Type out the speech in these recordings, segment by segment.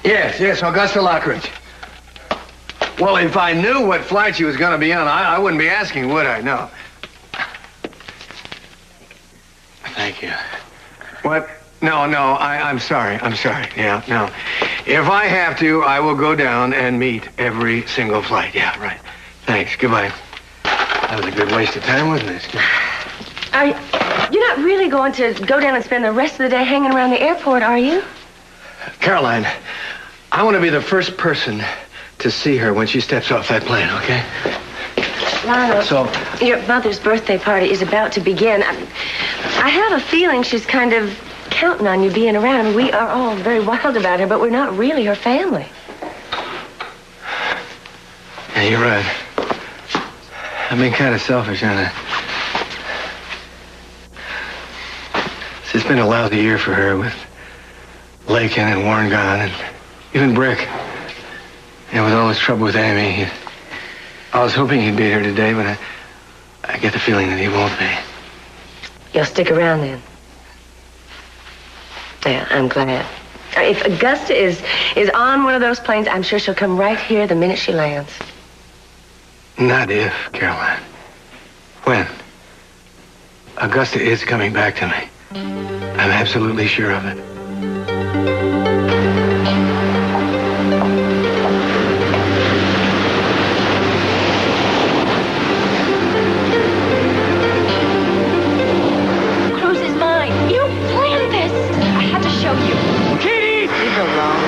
Yes, Augusta Lockridge. Well, if I knew what flight she was going to be on, I wouldn't be asking, would I? No. Thank you. What? No, I'm sorry. Yeah, no. If I have to, I will go down and meet every single flight. Yeah, right. Thanks. Goodbye. That was a good waste of time, wasn't it? You're not really going to go down and spend the rest of the day hanging around the airport, are you? Caroline, I want to be the first person to see her when she steps off that plane, okay? Lionel, So, your mother's birthday party is about to begin. I have a feeling she's kind of counting on you being around. I mean, we are all very wild about her, but we're not really her family. yeah, you're right. I've been kind of selfish, haven't I? It's been a lousy year for her with Lakin and Warren gone, and even Brick. And with all this trouble with Amy, I was hoping he'd be here today, but I get the feeling that he won't be. You'll stick around then. Yeah, I'm glad. If Augusta is on one of those planes, I'm sure she'll come right here the minute she lands. Not if, Caroline. When? Augusta is coming back to me. I'm absolutely sure of it. Cruz is mine. You planned this. I had to show you. Katie! Leave her alone.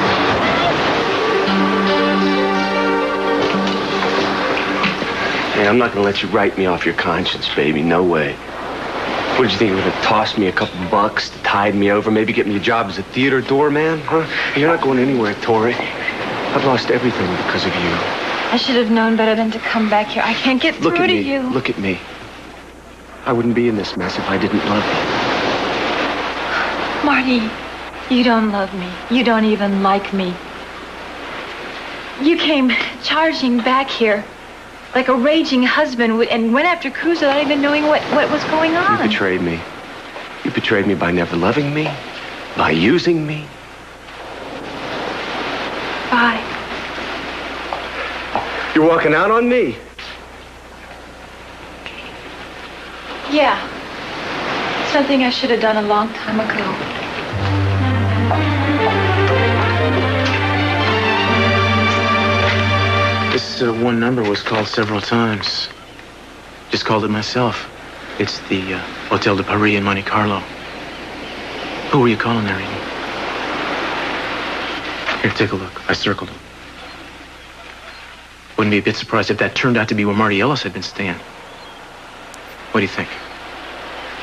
Hey, I'm not going to let you write me off your conscience, baby. No way. What did you think you were going to toss me a couple bucks to tide me over, maybe get me a job as a theater doorman, huh? You're not going anywhere, Tori. I've lost everything because of you. I should have known better than to come back here. I can't get through to you. Look at me. I wouldn't be in this mess if I didn't love you. Marty, you don't love me. You don't even like me. You came charging back here like a raging husband and went after Cruz without even knowing what was going on. You betrayed me. You betrayed me by never loving me, by using me. Bye. You're walking out on me. Yeah. Something I should have done a long time ago. This one number was called several times. Just called it myself. It's the Hotel de Paris in Monte Carlo. Who were you calling there, Eden? Here, take a look. I circled him. Wouldn't be a bit surprised if that turned out to be where Marty Ellis had been staying. What do you think?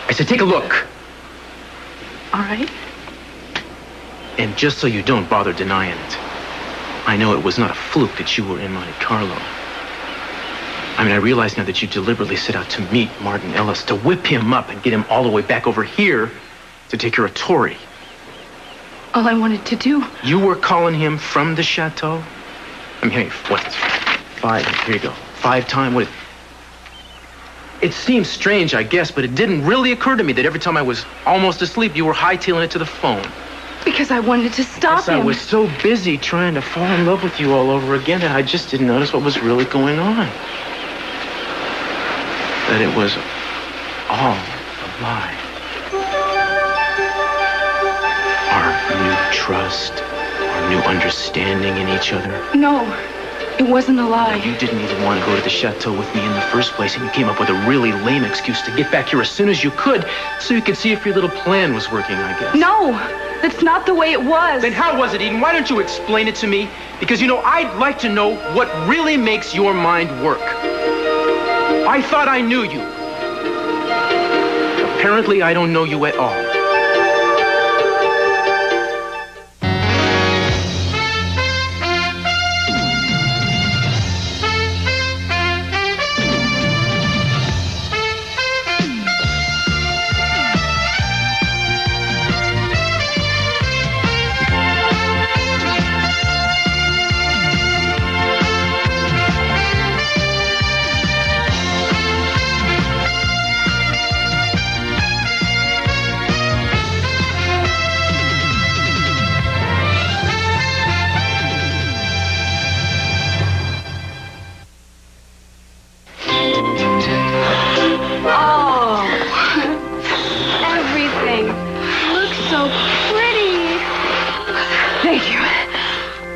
I said, take a look. All right. And just so you don't bother denying it, I know it was not a fluke that you were in Monte Carlo. I mean, I realize now that you deliberately set out to meet Martin Ellis, to whip him up and get him all the way back over here to take care of Tori. All I wanted to do. You were calling him from the chateau? I mean, hey, what? 5, here you go. 5 times, what? It seems strange, I guess, but it didn't really occur to me that every time I was almost asleep, you were hightailing it to the phone. Because I wanted to stop him. I was so busy trying to fall in love with you all over again that I just didn't notice what was really going on. That it was all a lie. Our new trust, our new understanding in each other. No, it wasn't a lie. You didn't even want to go to the chateau with me in the first place, and you came up with a really lame excuse to get back here as soon as you could, so you could see if your little plan was working, I guess. No, that's not the way it was. Then how was it, Eden? Why don't you explain it to me? Because, you know, I'd like to know what really makes your mind work. I thought I knew you. Apparently, I don't know you at all. Thank you.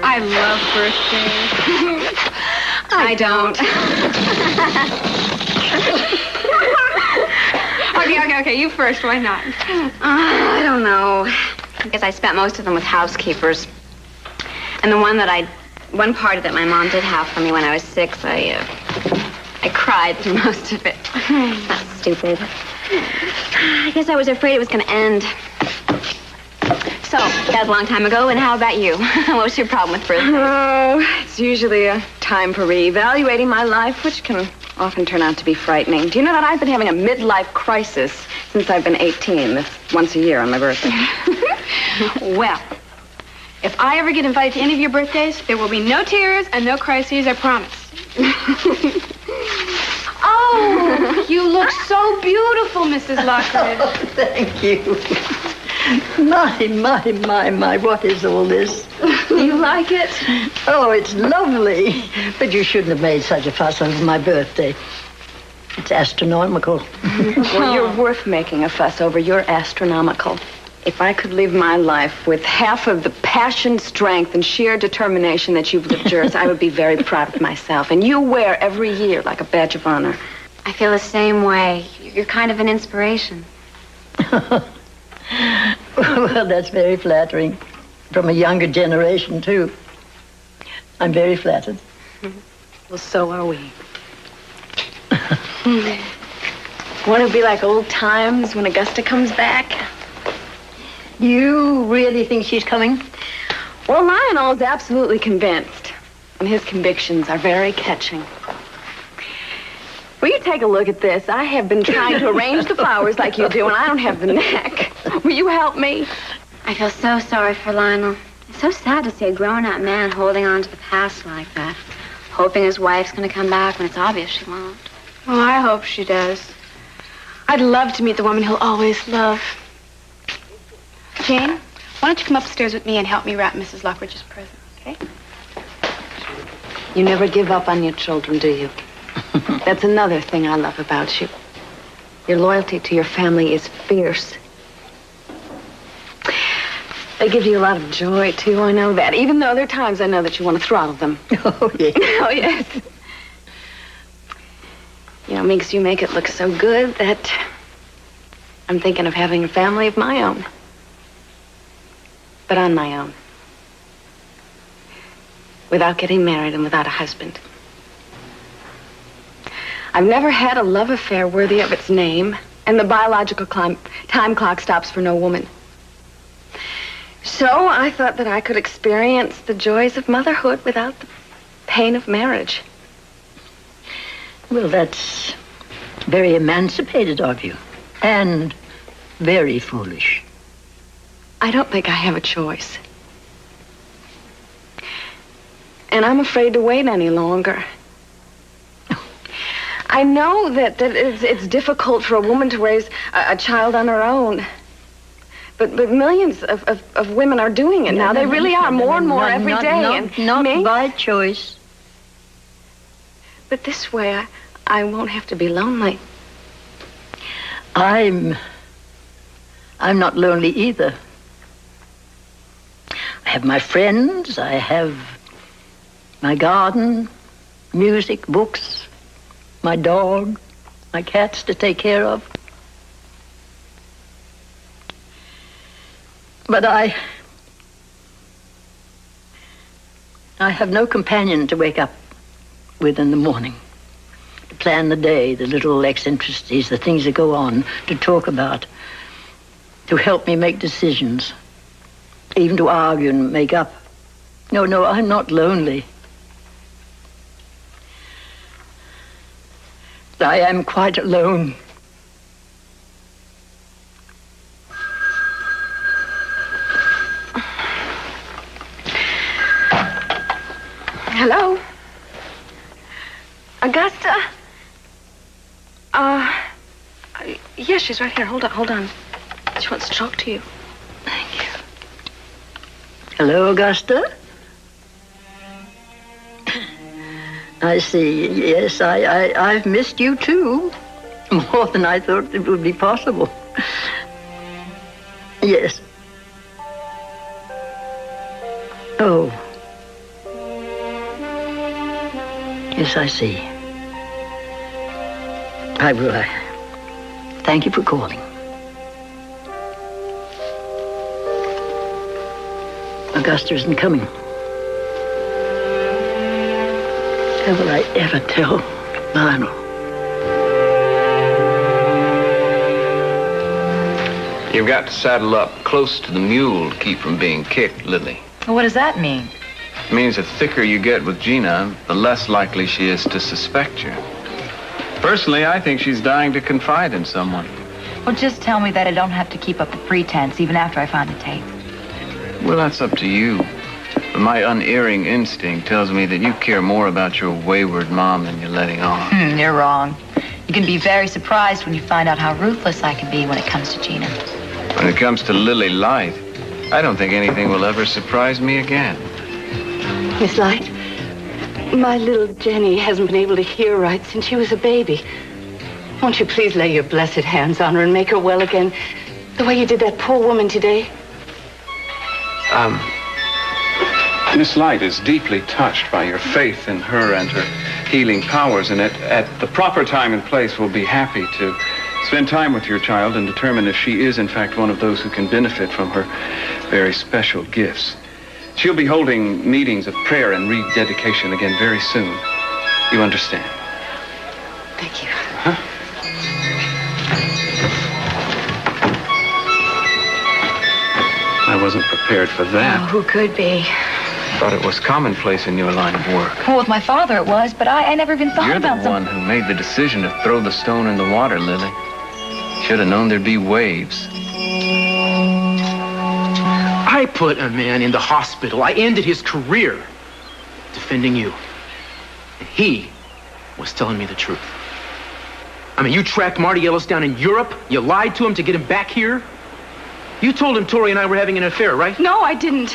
I love birthdays. I don't. Okay, you first. Why not? I don't know. I guess I spent most of them with housekeepers. And the one party that my mom did have for me when I was 6, I cried through most of it. That's stupid. I guess I was afraid it was going to end. So, that was a long time ago, and how about you? What was your problem with birthdays? Oh, it's usually a time for reevaluating my life, which can often turn out to be frightening. Do you know that I've been having a midlife crisis since I've been 18, once a year on my birthday? Well, if I ever get invited to any of your birthdays, there will be no tears and no crises, I promise. Oh, you look so beautiful, Mrs. Lockridge. Oh, thank you. My, what is all this? You like it? Oh, it's lovely. But you shouldn't have made such a fuss over my birthday. It's astronomical. Well, you're worth making a fuss over. You're astronomical. If I could live my life with half of the passion, strength, and sheer determination that you've lived yours, I would be very proud of myself. And you wear every year like a badge of honor. I feel the same way. You're kind of an inspiration. Well, that's very flattering. From a younger generation, too. I'm very flattered. Well, so are we. Won't it be like old times when Augusta comes back? You really think she's coming? Well, Lionel's absolutely convinced, and his convictions are very catching. Will you take a look at this? I have been trying to arrange the flowers like you do, and I don't have the knack. Will you help me? I feel so sorry for Lionel. It's so sad to see a grown-up man holding on to the past like that, hoping his wife's going to come back when it's obvious she won't. Well, I hope she does. I'd love to meet the woman he'll always love. Jane, why don't you come upstairs with me and help me wrap Mrs. Lockridge's present, okay? You never give up on your children, do you? That's another thing I love about you. Your loyalty to your family is fierce. They give you a lot of joy, too, I know that. Even though there are times I know that you want to throttle them. Oh, yes. Oh, yes. You know, makes you make it look so good that I'm thinking of having a family of my own. But on my own. Without getting married and without a husband. I've never had a love affair worthy of its name, and the biological time clock stops for no woman. So I thought that I could experience the joys of motherhood without the pain of marriage. Well, that's very emancipated of you. And very foolish. I don't think I have a choice. And I'm afraid to wait any longer. I know that it's difficult for a woman to raise a child on her own. But millions of women are doing it now. They really are, more and more every day. Not by choice. But this way, I won't have to be lonely. I'm not lonely either. I have my friends, I have my garden, music, books, my dog, my cats to take care of. But I have no companion to wake up with in the morning, to plan the day, the little eccentricities, the things that go on, to talk about, to help me make decisions, even to argue and make up. No, I'm not lonely. I am quite alone. Hello? Augusta? Yes, she's right here. Hold on. She wants to talk to you. Thank you. Hello, Augusta? I see. Yes, I've missed you, too. More than I thought it would be possible. Yes. Oh. Yes, I see. I will. Thank you for calling. Augusta isn't coming. How will I ever tell Lionel? You've got to saddle up close to the mule to keep from being kicked, Lily. Well, what does that mean? It means the thicker you get with Gina, the less likely she is to suspect you. Personally, I think she's dying to confide in someone. Well, just tell me that I don't have to keep up a pretense even after I find the tape. Well, that's up to you. But my unerring instinct tells me that you care more about your wayward mom than you're letting on. You're wrong. You can be very surprised when you find out how ruthless I can be when it comes to Gina. When it comes to Lily Light, I don't think anything will ever surprise me again. Miss Light, my little Jenny hasn't been able to hear right since she was a baby. Won't you please lay your blessed hands on her and make her well again, the way you did that poor woman today? Miss Light is deeply touched by your faith in her and her healing powers, and at the proper time and place we'll be happy to spend time with your child and determine if she is in fact one of those who can benefit from her very special gifts. She'll be holding meetings of prayer and rededication again very soon. You understand? Thank you. I wasn't prepared for that. Oh, who could be? Thought it was commonplace in your line of work. Well, with my father it was, but I never even thought You're about the one who made the decision to throw the stone in the water, Lily. Should have known there'd be waves. I put a man in the hospital. I ended his career defending you. And he was telling me the truth. I mean, you tracked Marty Ellis down in Europe. You lied to him to get him back here. You told him Tori and I were having an affair, right? No, I didn't.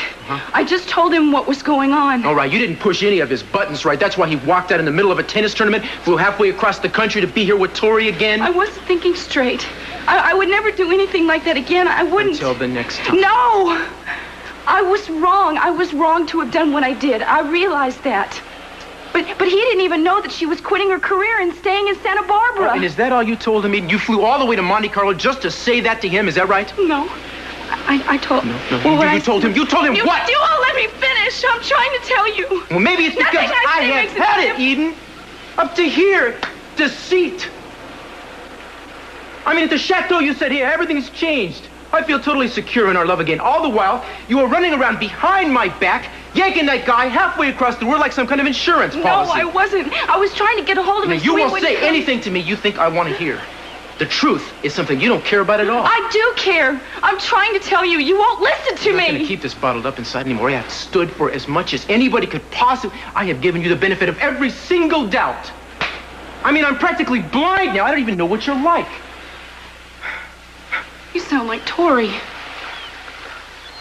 I just told him what was going on. All right, you didn't push any of his buttons, right? That's why he walked out in the middle of a tennis tournament, flew halfway across the country to be here with Tori again. I wasn't thinking straight. I would never do anything like that again. I wouldn't. Until the next time. No! I was wrong. I was wrong to have done what I did. I realized that. But he didn't even know that she was quitting her career and staying in Santa Barbara. Oh, and is that all you told him? You flew all the way to Monte Carlo just to say that to him, is that right? No. I told... No, well, you told him what? You won't let me finish. I'm trying to tell you. Well, maybe it's because I have had it, Eden. Up to here. Deceit. I mean, at the chateau, you said, here, everything's changed. I feel totally secure in our love again. All the while, you were running around behind my back, yanking that guy halfway across the world like some kind of insurance policy. No, I wasn't. I was trying to get a hold of him. You won't say anything to me you think I want to hear. The truth is something you don't care about at all. I do care. I'm trying to tell you. You won't listen to me. I'm not going to keep this bottled up inside anymore. I have stood for as much as anybody could possibly... I have given you the benefit of every single doubt. I mean, I'm practically blind now. I don't even know what you're like. You sound like Tori.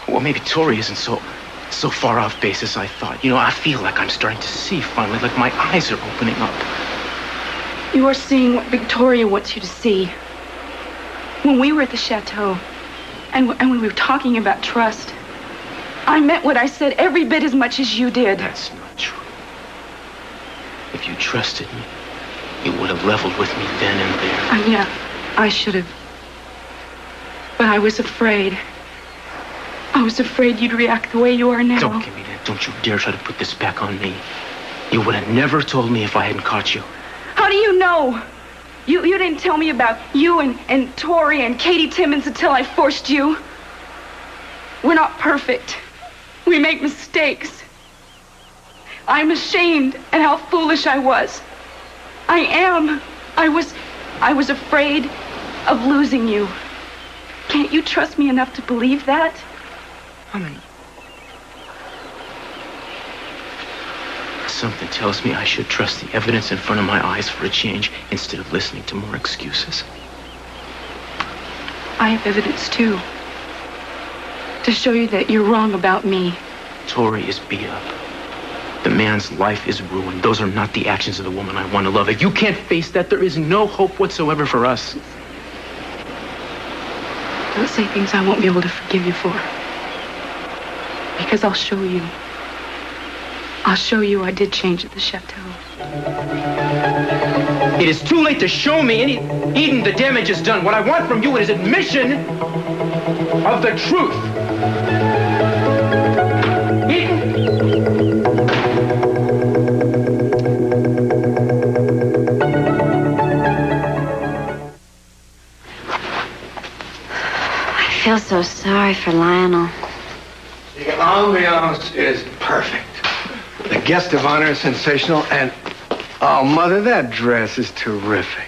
Well, maybe Tori isn't so far off base as I thought. You know, I feel like I'm starting to see finally, like my eyes are opening up. You are seeing what Victoria wants you to see. When we were at the chateau, and we were talking about trust, I meant what I said every bit as much as you did. That's not true. If you trusted me, you would have leveled with me then and there. Yeah, I should have. But I was afraid. I was afraid you'd react the way you are now. Don't give me that. Don't you dare try to put this back on me. You would have never told me if I hadn't caught you. How do you know? You didn't tell me about you and Tori and Katie Timmons until I forced you. We're not perfect. We make mistakes. I'm ashamed at how foolish I was. I am. I was afraid of losing you. Can't you trust me enough to believe that? Something tells me I should trust the evidence in front of my eyes for a change instead of listening to more excuses. I have evidence, too. To show you that you're wrong about me. Tori is beat up. The man's life is ruined. Those are not the actions of the woman I want to love. If you can't face that, there is no hope whatsoever for us. Don't say things I won't be able to forgive you for. Because I'll show you. I'll show you I did change at the chateau. It is too late to show me any... Eden, the damage is done. What I want from you is admission of the truth. Eden! I feel so sorry for Lionel. The ambiance is perfect. The guest of honor is sensational, and oh, Mother, that dress is terrific.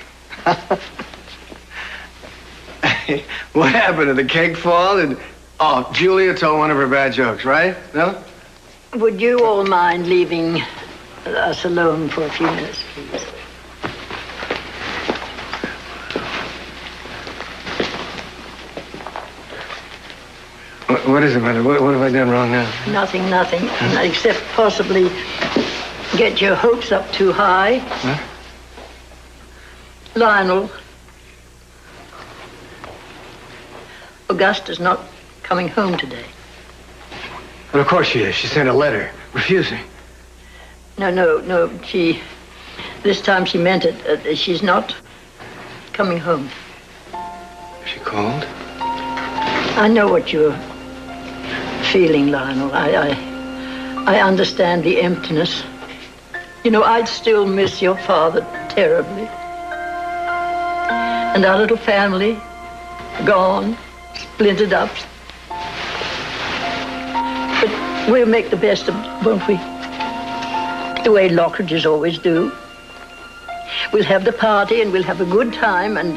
What happened? Did the cake fall? Oh, Julia told one of her bad jokes, right? No? Would you all mind leaving us alone for a few minutes, please? What is it, Mother? What have I done wrong now? Nothing, except possibly get your hopes up too high. Huh? Lionel, Augusta's not coming home today. But of course she is. She sent a letter refusing. No, this time she meant it. She's not coming home. She called? I know what you're feeling, Lionel. I understand the emptiness. You know, I'd still miss your father terribly. And our little family, gone, splintered up. But we'll make the best of it, won't we? The way Lockridges always do. We'll have the party and we'll have a good time and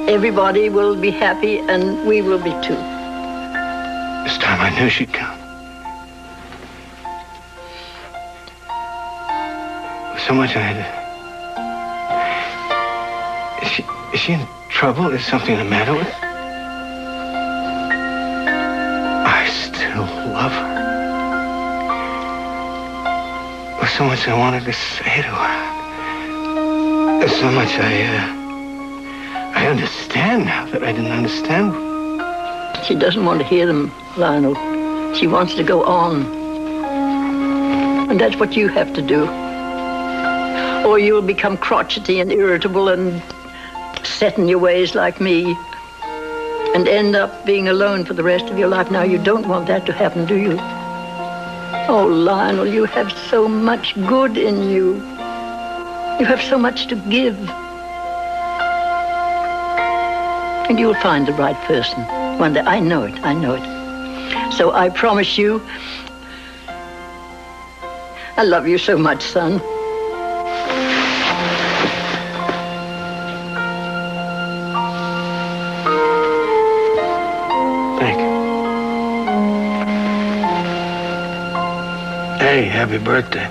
everybody will be happy and we will be too. This time I knew she'd come. So much I had to... Is she in trouble? Is something the matter with her? I still love her. There's so much I wanted to say to her. There's so much I understand now that I didn't understand. She doesn't want to hear them, Lionel. She wants to go on. And that's what you have to do. Or you'll become crotchety and irritable and set in your ways like me and end up being alone for the rest of your life. Now, you don't want that to happen, do you? Oh, Lionel, you have so much good in you. You have so much to give. And you'll find the right person one day. I know it. So I promise you, I love you so much, son. Thank you. Hey, happy birthday.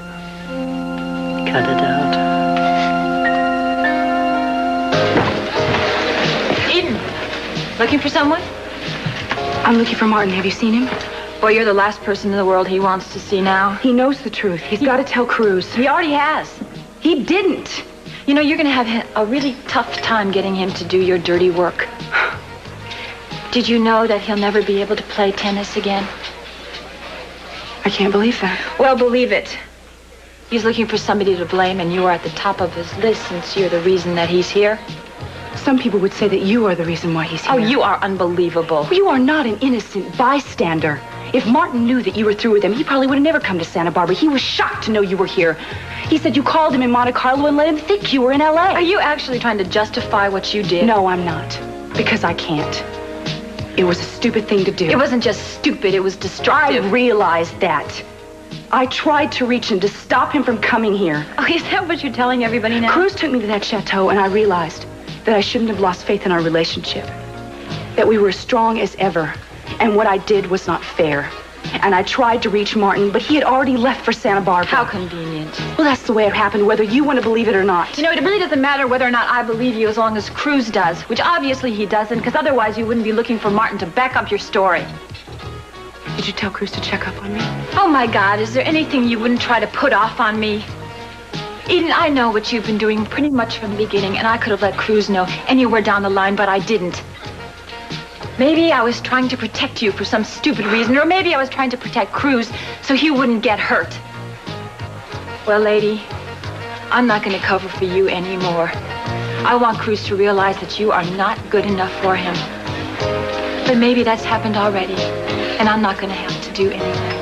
Cut it out. Looking for someone? I'm looking for Martin. Have you seen him? Boy, you're the last person in the world he wants to see now. He knows the truth. He's got to tell Cruz. He already has. He didn't. You know, you're going to have a really tough time getting him to do your dirty work. Did you know that he'll never be able to play tennis again? I can't believe that. Well, believe it. He's looking for somebody to blame, and you are at the top of his list since you're the reason that he's here. Some people would say that you are the reason why he's here. Oh, you are unbelievable. You are not an innocent bystander. If Martin knew that you were through with him, he probably would have never come to Santa Barbara. He was shocked to know you were here. He said you called him in Monte Carlo and let him think you were in L.A. Are you actually trying to justify what you did? No, I'm not. Because I can't. It was a stupid thing to do. It wasn't just stupid, it was destructive. I realized that. I tried to reach him to stop him from coming here. Oh, is that what you're telling everybody now? Cruz took me to that chateau and I realized that I shouldn't have lost faith in our relationship. That we were as strong as ever. And what I did was not fair. And I tried to reach Martin, but he had already left for Santa Barbara. How convenient. Well, that's the way it happened, whether you want to believe it or not. You know, it really doesn't matter whether or not I believe you as long as Cruz does, which obviously he doesn't, because otherwise you wouldn't be looking for Martin to back up your story. Did you tell Cruz to check up on me? Oh, my God, is there anything you wouldn't try to put off on me? Eden, I know what you've been doing pretty much from the beginning, and I could have let Cruz know anywhere down the line, but I didn't. Maybe I was trying to protect you for some stupid reason, or maybe I was trying to protect Cruz so he wouldn't get hurt. Well, lady, I'm not going to cover for you anymore. I want Cruz to realize that you are not good enough for him. But maybe that's happened already, and I'm not going to have to do anything.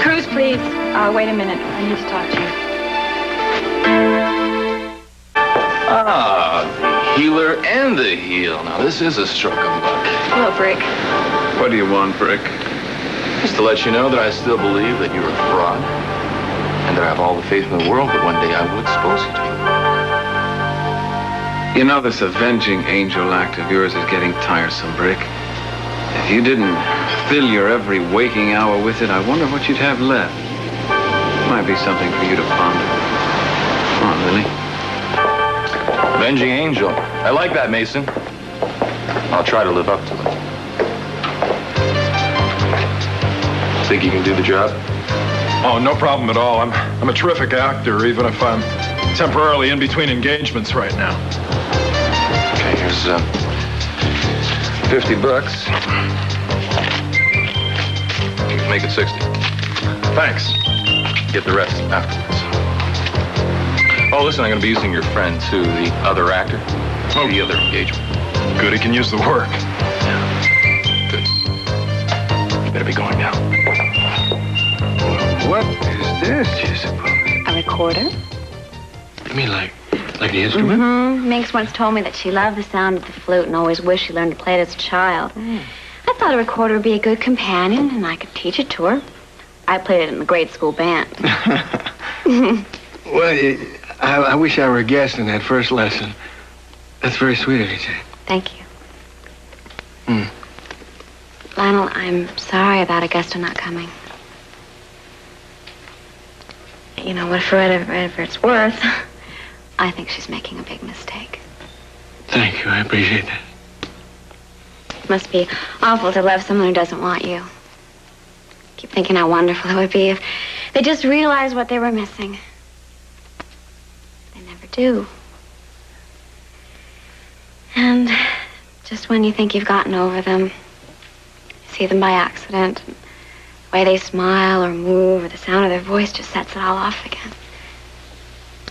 Cruz, please. Wait a minute. I need to talk to you. The healer and the heel. Now, this is a stroke of luck. Hello, Brick. What do you want, Brick? Just to let you know that I still believe that you're a fraud, and that I have all the faith in the world that one day I will expose you to. You know, this avenging angel act of yours is getting tiresome, Brick. If you didn't fill your every waking hour with it, I wonder what you'd have left. Might be something for you to ponder. Come on, Lily. Avenging angel. I like that, Mason. I'll try to live up to it. Think you can do the job? Oh, no problem at all. I'm a terrific actor, even if I'm temporarily in between engagements right now. Okay, here's $50. You can make it 60. Thanks. Get the rest afterwards. Oh, listen, I'm going to be using your friend, too, the other actor. Oh, the other engagement. Good, he can use the work. Yeah. Good. You better be going now. What is this, you suppose? A recorder? You mean like the instrument? Mm-hmm. Minx once told me that she loved the sound of the flute and always wished she learned to play it as a child. I thought a recorder would be a good companion, and I could teach it to her. I played it in the grade school band. Well, I wish I were a guest in that first lesson. That's very sweet of you, Jane. Thank you. Lionel, I'm sorry about Augusta not coming. You know, whatever it's worth, I think she's making a big mistake. Thank you. I appreciate that. It must be awful to love someone who doesn't want you. Keep thinking how wonderful it would be if they just realized what they were missing. They never do. And just when you think you've gotten over them, you see them by accident. And the way they smile or move or the sound of their voice just sets it all off again.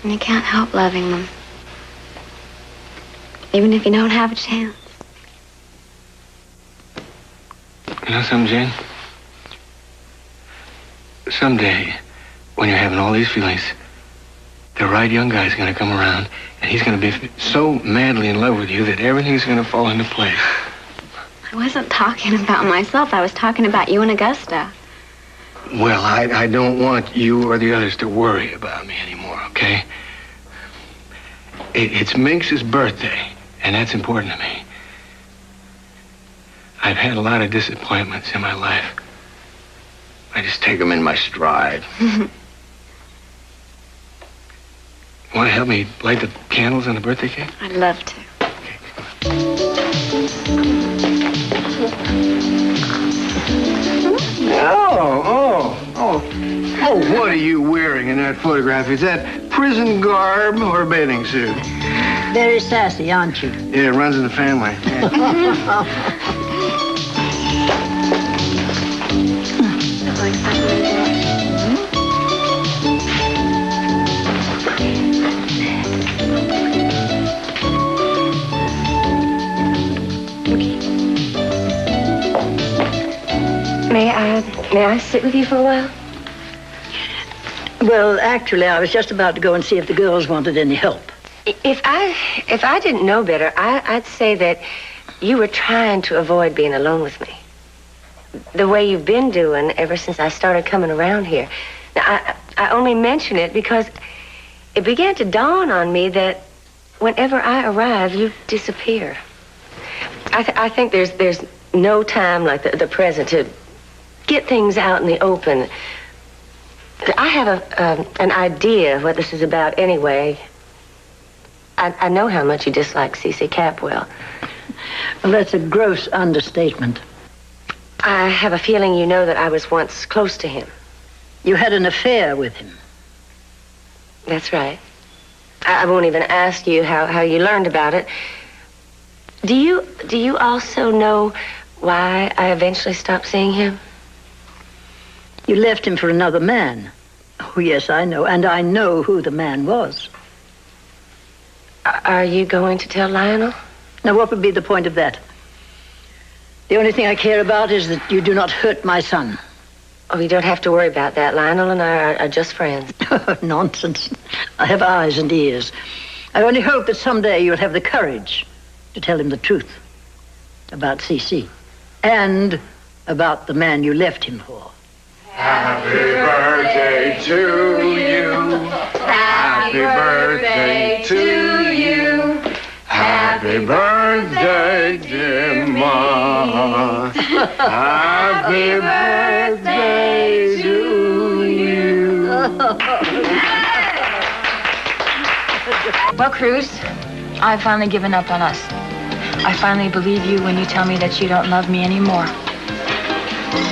And you can't help loving them. Even if you don't have a chance. You know something, Jane? Someday, when you're having all these feelings, the right young guy's going to come around, and he's going to be so madly in love with you that everything's going to fall into place. I wasn't talking about myself. I was talking about you and Augusta. Well, I don't want you or the others to worry about me anymore, okay? It's Minx's birthday, and that's important to me. I've had a lot of disappointments in my life. I just take them in my stride. Want to help me light the candles on the birthday cake? I'd love to. Oh, what are you wearing in that photograph? Is that prison garb or a bathing suit? Very sassy, aren't you? Yeah, it runs in the family. May I sit with you for a while? Well, actually, I was just about to go and see if the girls wanted any help. If I didn't know better, I'd say that you were trying to avoid being alone with me. The way you've been doing ever since I started coming around here. Now, I only mention it because it began to dawn on me that whenever I arrive, you disappear. I think there's no time like the present to get things out in the open. I have an idea of what this is about anyway. I know how much you dislike C.C. Capwell. Well, that's a gross understatement. I have a feeling you know that I was once close to him. You had an affair with him. That's right. I won't even ask you how you learned about it. Do you also know why I eventually stopped seeing him? You left him for another man. Oh, yes, I know. And I know who the man was. Are you going to tell Lionel? Now, what would be the point of that? The only thing I care about is that you do not hurt my son. Oh, you don't have to worry about that. Lionel and I are just friends. Nonsense. I have eyes and ears. I only hope that someday you'll have the courage to tell him the truth about CC and about the man you left him for. Happy birthday to you. Happy birthday to you. Happy birthday, dear Ma. Happy birthday to you. Well, Cruz, I've finally given up on us. I finally believe you when you tell me that you don't love me anymore.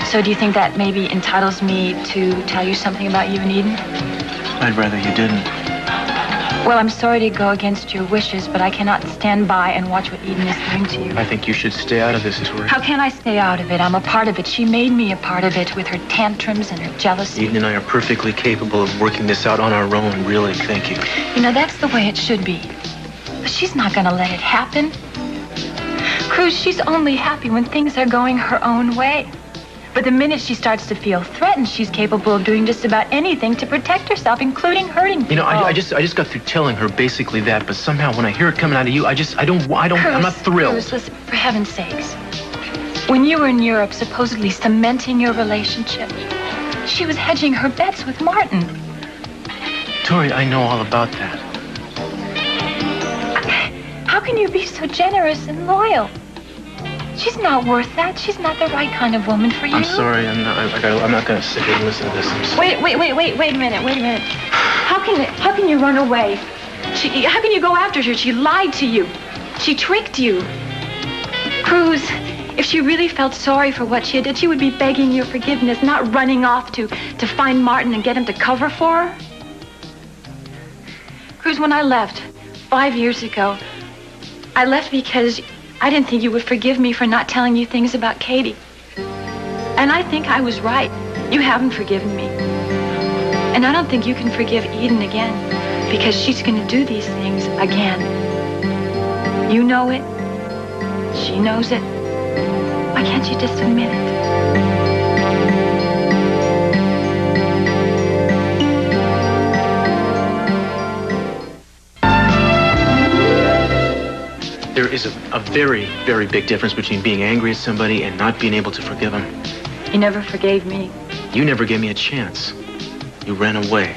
So do you think that maybe entitles me to tell you something about you and Eden? I'd rather you didn't. Well, I'm sorry to go against your wishes, but I cannot stand by and watch what Eden is doing to you. I think you should stay out of this, Tori. How can I stay out of it? I'm a part of it. She made me a part of it with her tantrums and her jealousy. Eden and I are perfectly capable of working this out on our own, really. Thank you. You know, that's the way it should be. But she's not going to let it happen. Cruz, she's only happy when things are going her own way. But the minute she starts to feel threatened, she's capable of doing just about anything to protect herself, including hurting people. You know, I just got through telling her basically that, but somehow when I hear it coming out of you, Cruz, I'm not thrilled. Cruz, listen, for heaven's sakes. When you were in Europe, supposedly cementing your relationship, she was hedging her bets with Martin. Tori, I know all about that. How can you be so generous and loyal? She's not worth that. She's not the right kind of woman for you. I'm sorry. I'm not going to sit here and listen to this. Wait a minute. How can you run away? How can you go after her? She lied to you. She tricked you. Cruz, if she really felt sorry for what she did, she would be begging your forgiveness, not running off to find Martin and get him to cover for her. Cruz, when I left 5 years ago, I left because I didn't think you would forgive me for not telling you things about Katie. And I think I was right. You haven't forgiven me. And I don't think you can forgive Eden again, because she's going to do these things again. You know it. She knows it. Why can't you just admit it? There is a very, very big difference between being angry at somebody and not being able to forgive them. You never forgave me. You never gave me a chance. You ran away.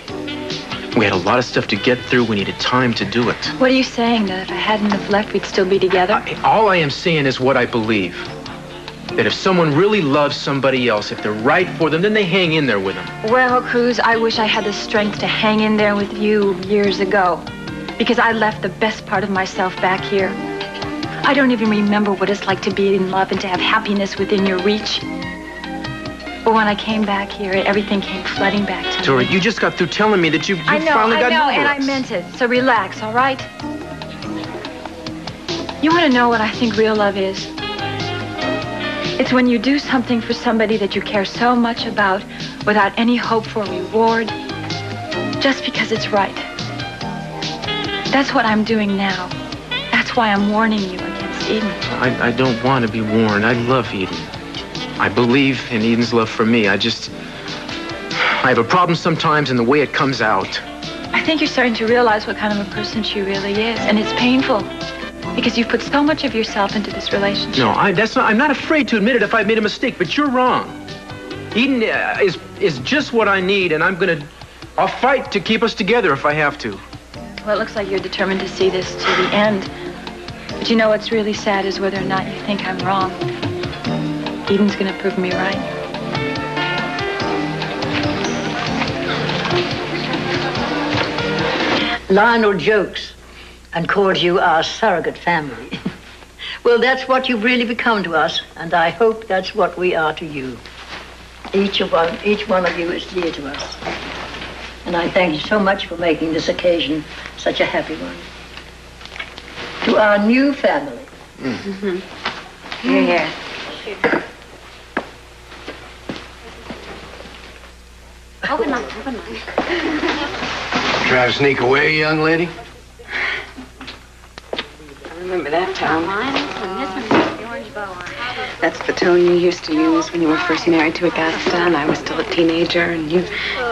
We had a lot of stuff to get through. We needed time to do it. What are you saying, that if I hadn't have left, we'd still be together? All I am saying is what I believe. That if someone really loves somebody else, if they're right for them, then they hang in there with them. Well, Cruz, I wish I had the strength to hang in there with you years ago, because I left the best part of myself back here. I don't even remember what it's like to be in love and to have happiness within your reach. But when I came back here, everything came flooding back to me. Tori, you just got through telling me that you finally got over I know, and us. I meant it. So relax, all right? You want to know what I think real love is? It's when you do something for somebody that you care so much about without any hope for reward, just because it's right. That's what I'm doing now. That's why I'm warning you against Eden. I don't want to be warned. I love Eden. I believe in Eden's love for me. I have a problem sometimes in the way it comes out. I think you're starting to realize what kind of a person she really is, and it's painful because you've put so much of yourself into this relationship. No, I'm not afraid to admit it if I've made a mistake, but you're wrong. Eden is just what I need, and I'll fight to keep us together if I have to. Well, it looks like you're determined to see this to the end. But you know what's really sad is whether or not you think I'm wrong. Eden's going to prove me right. Lionel jokes and calls you our surrogate family. Well, that's what you've really become to us, and I hope that's what we are to you. Each one of you is dear to us. And I thank you so much for making this occasion such a happy one. To our new family. Mm-hmm. Here. Open mine. Try to sneak away, young lady? I remember that tone. This one has the orange bow on it. That's the tone you used to use when you were first married to Augusta, and I was still a teenager, and you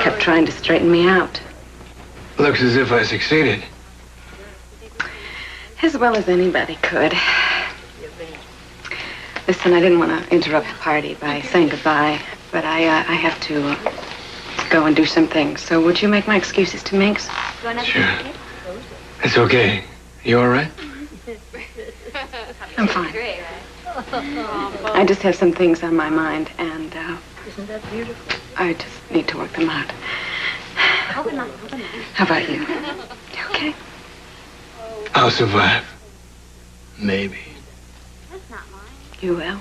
kept trying to straighten me out. Looks as if I succeeded. As well as anybody could. Listen, I didn't want to interrupt the party by saying goodbye, but I have to go and do some things. So would you make my excuses to Minx? Sure. It's okay. You all right? I'm fine. I just have some things on my mind, and Isn't that beautiful? I just need to work them out. How about you? You okay? I'll survive. Maybe. You will.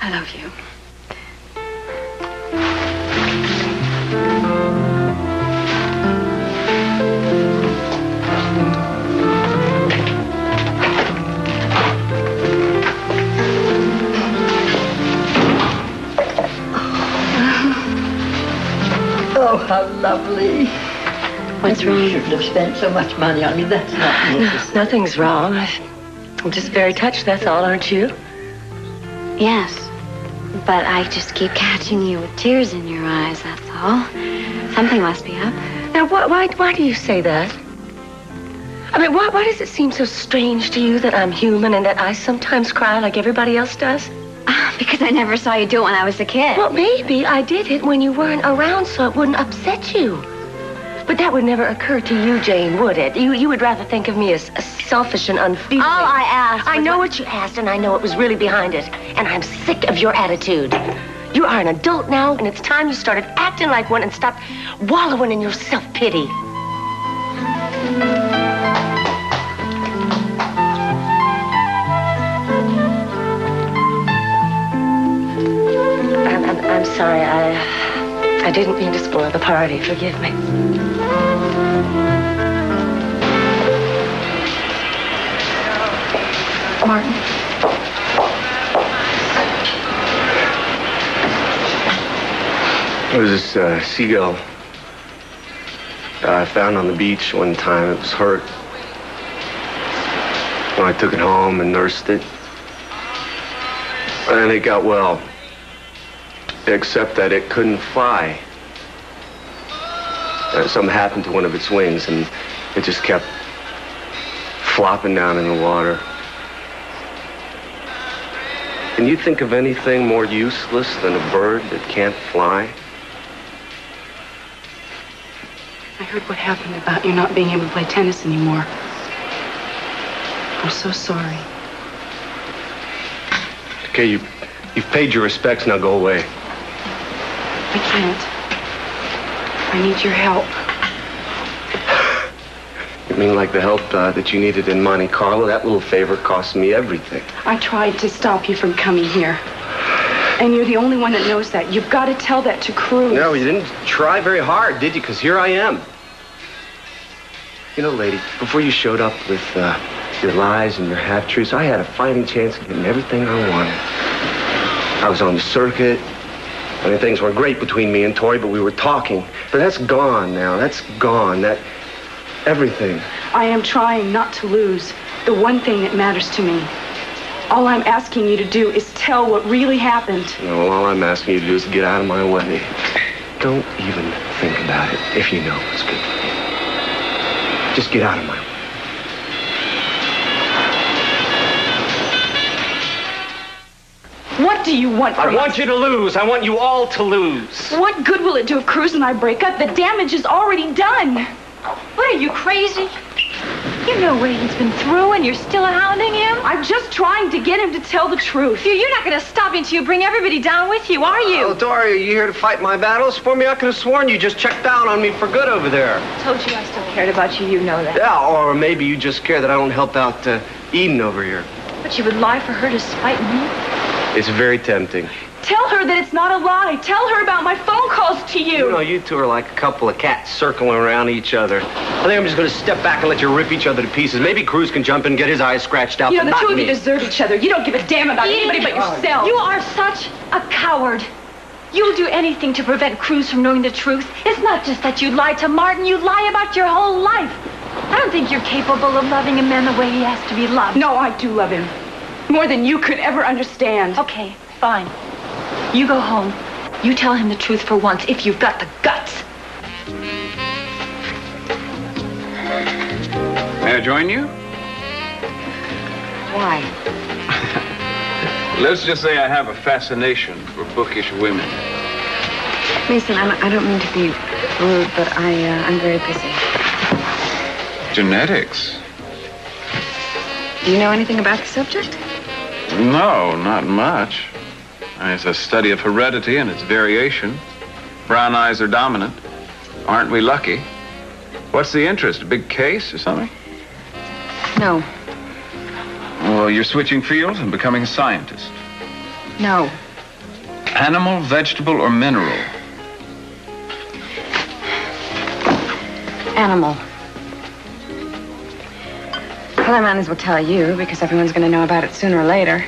I love you. Oh, how lovely. What's wrong? You shouldn't have spent so much money on me. That's not nice. Nothing's wrong. I'm just very touched, that's all, aren't you? Yes, but I just keep catching you with tears in your eyes, that's all. Something must be up. Now, why do you say that? I mean, why does it seem so strange to you that I'm human and that I sometimes cry like everybody else does? Because I never saw you do it when I was a kid. Well, maybe I did it when you weren't around so it wouldn't upset you. But that would never occur to you, Jane, would it? You would rather think of me as selfish and unfeeling. All I asked I know what you asked, and I know it was really behind it. And I'm sick of your attitude. You are an adult now, and it's time you started acting like one and stopped wallowing in your self-pity. I'm sorry. I didn't mean to spoil the party. Forgive me. Martin. There was this seagull I found on the beach one time. It was hurt. When I took it home and nursed it, and it got well. Except that it couldn't fly. Something happened to one of its wings, and it just kept flopping down in the water. Can you think of anything more useless than a bird that can't fly? I heard what happened about you not being able to play tennis anymore. I'm so sorry. Okay, you've paid your respects, now go away. I can't. I need your help. You mean like the help that you needed in Monte Carlo? That little favor cost me everything. I tried to stop you from coming here. And you're the only one that knows that. You've got to tell that to Cruz. No, you didn't try very hard, did you? Because here I am. You know, lady, before you showed up with your lies and your half-truths, I had a fighting chance of getting everything I wanted. I was on the circuit. I mean, things were great between me and Tori, but we were talking. But that's gone now. That's gone. That... everything. I am trying not to lose the one thing that matters to me. All I'm asking you to do is tell what really happened. No, well, all I'm asking you to do is get out of my way. Don't even think about it if you know what's good for you. Just get out of my way. What do you want from I want you to lose. I want you all to lose. What good will it do if Cruz and I break up? The damage is already done. What, are you crazy? You know what he's been through and you're still hounding him? I'm just trying to get him to tell the truth. You're not going to stop me until you bring everybody down with you, are you? Oh, Dory, are you here to fight my battles for me? I could have sworn you just checked out on me for good over there. I told you I still cared about you. You know that. Yeah, or maybe you just care that I don't help out Eden over here. But you would lie for her to spite me? It's very tempting. Tell her that it's not a lie. Tell her about my phone calls to you. You know, you two are like a couple of cats circling around each other. I think I'm just going to step back and let you rip each other to pieces. Maybe Cruz can jump in and get his eyes scratched out, You know, but the two not of you me. deserve each other. You don't give a damn about anybody but yourself. You are such a coward. You'll do anything to prevent Cruz from knowing the truth. It's not just that you lie to Martin. You lie about your whole life. I don't think you're capable of loving a man the way he has to be loved. No, I do love him. More than you could ever understand. Okay, fine. You go home. You tell him the truth for once, if you've got the guts. May I join you? Why? Let's just say I have a fascination for bookish women. Mason, I don't mean to be rude, but I'm very busy. Genetics? Do you know anything about the subject? No, not much. It's a study of heredity and its variation. Brown eyes are dominant. Aren't we lucky? What's the interest? A big case or something? No. Well, you're switching fields and becoming a scientist. No. Animal, vegetable, or mineral? Animal. Well, I might as well tell you, because everyone's going to know about it sooner or later.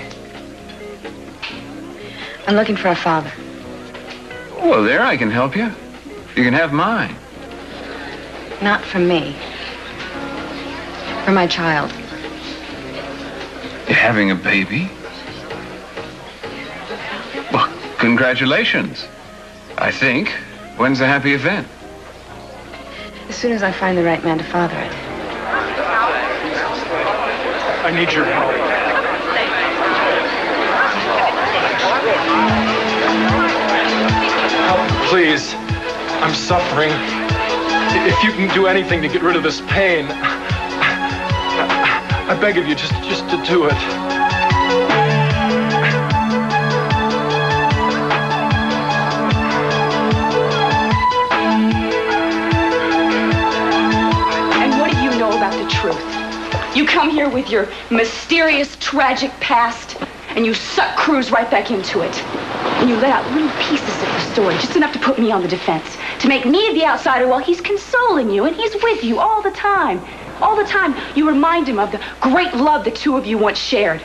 I'm looking for a father. Well, there I can help you. You can have mine. Not for me. For my child. You're having a baby? Well, congratulations. I think. When's the happy event? As soon as I find the right man to father it. I need your help. Help, please. I'm suffering. If you can do anything to get rid of this pain, I beg of you, just to do it. And what do you know about the truth? You come here with your mysterious, tragic past, and you suck Cruz right back into it. And you let out little pieces of the story, just enough to put me on the defense, to make me the outsider while he's consoling you, and he's with you all the time. All the time, you remind him of the great love the two of you once shared.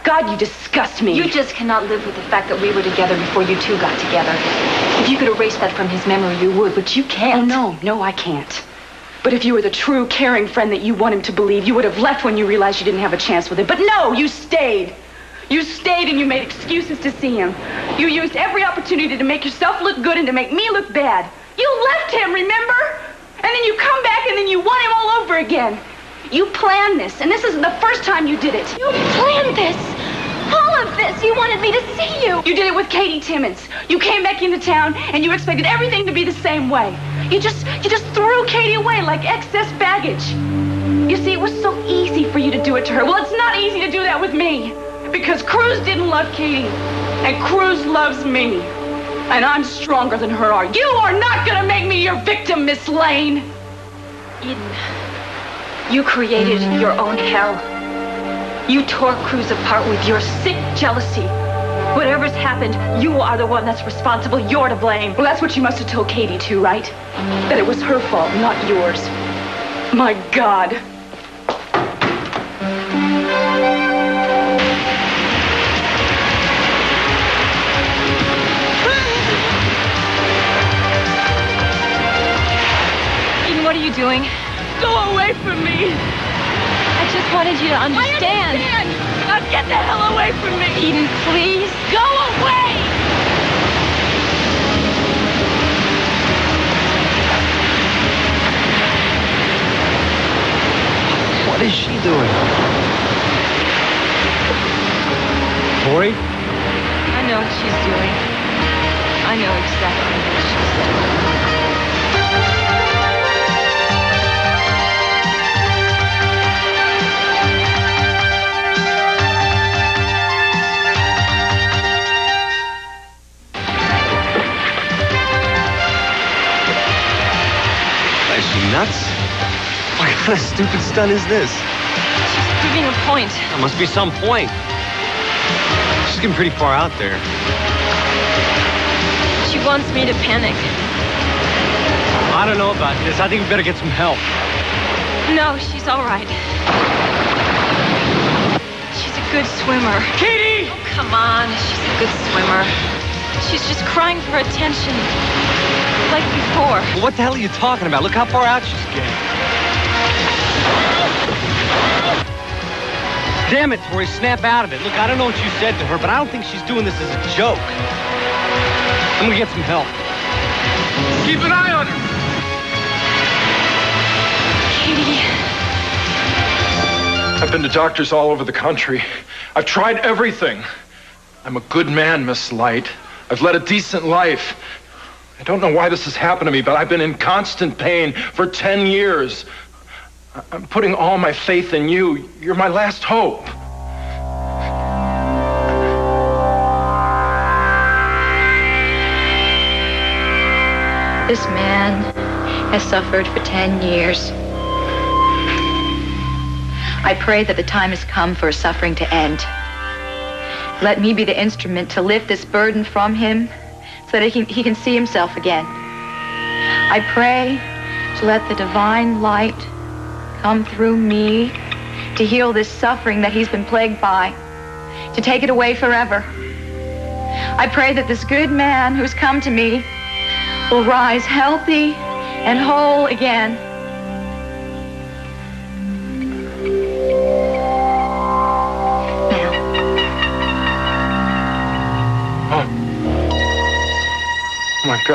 God, you disgust me. You just cannot live with the fact that we were together before you two got together. If you could erase that from his memory, you would, but you can't. Oh, no, I can't. But if you were the true, caring friend that you want him to believe, you would have left when you realized you didn't have a chance with him. But no, you stayed. You stayed and you made excuses to see him. You used every opportunity to make yourself look good and to make me look bad. You left him, remember? And then you come back and then you want him all over again. You planned this, and this isn't the first time you did it. You planned this. All of this. You wanted me to see you. You did it with Katie Timmons. You came back into town and you expected everything to be the same way. You just threw Katie away like excess baggage. You see, it was so easy for you to do it to her. Well, it's not easy to do that with me. Because Cruz didn't love Katie, and Cruz loves me. And I'm stronger than her are. You are not gonna make me your victim, Miss Lane. Eden, you created your own hell. You tore Cruz apart with your sick jealousy. Whatever's happened, you are the one that's responsible. You're to blame. Well, that's what you must have told Katie, too, right? That it was her fault, not yours. My God. Eden, what are you doing? Go away from me. I just wanted you to understand. I understand. Now get the hell away from me. Eden, please. Go away. What is she doing? Tori? I know what she's doing. I know exactly what she's doing. Is she nuts? What kind of stupid stunt is this? She's proving a point. There must be some point. She's getting pretty far out there. She wants me to panic. I don't know about this. I think we better get some help. No, she's all right. She's a good swimmer. Katie! Oh, come on. She's a good swimmer. She's just crying for attention. Like before. Well, what the hell are you talking about? Look how far out she's getting. Damn it, Tori, snap out of it. Look, I don't know what you said to her, but I don't think she's doing this as a joke. I'm gonna get some help. Keep an eye on her. Katie. I've been to doctors all over the country. I've tried everything. I'm a good man, Miss Light. I've led a decent life. I don't know why this has happened to me, but I've been in constant pain for 10 years. I'm putting all my faith in you. You're my last hope. This man has suffered for 10 years. I pray that the time has come for his suffering to end. Let me be the instrument to lift this burden from him so that he can see himself again. I pray to let the divine light come through me to heal this suffering that he's been plagued by, to take it away forever. I pray that this good man who's come to me will rise healthy and whole again.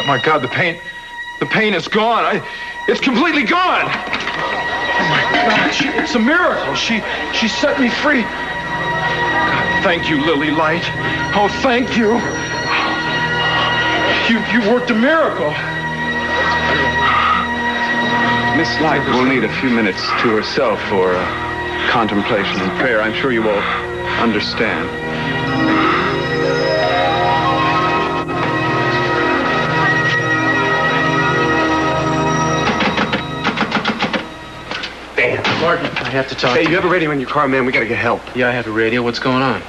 My God, the pain is gone. It's completely gone. Oh my God, it's a miracle. She set me free. God, thank you, Lily Light. Oh, thank you. You worked a miracle. Miss Light will need a few minutes to herself for contemplation and prayer. I'm sure you will understand. Martin, I have to talk to you. Hey, you have a radio in your car, man? We gotta get help. Yeah, I have a radio. What's going on?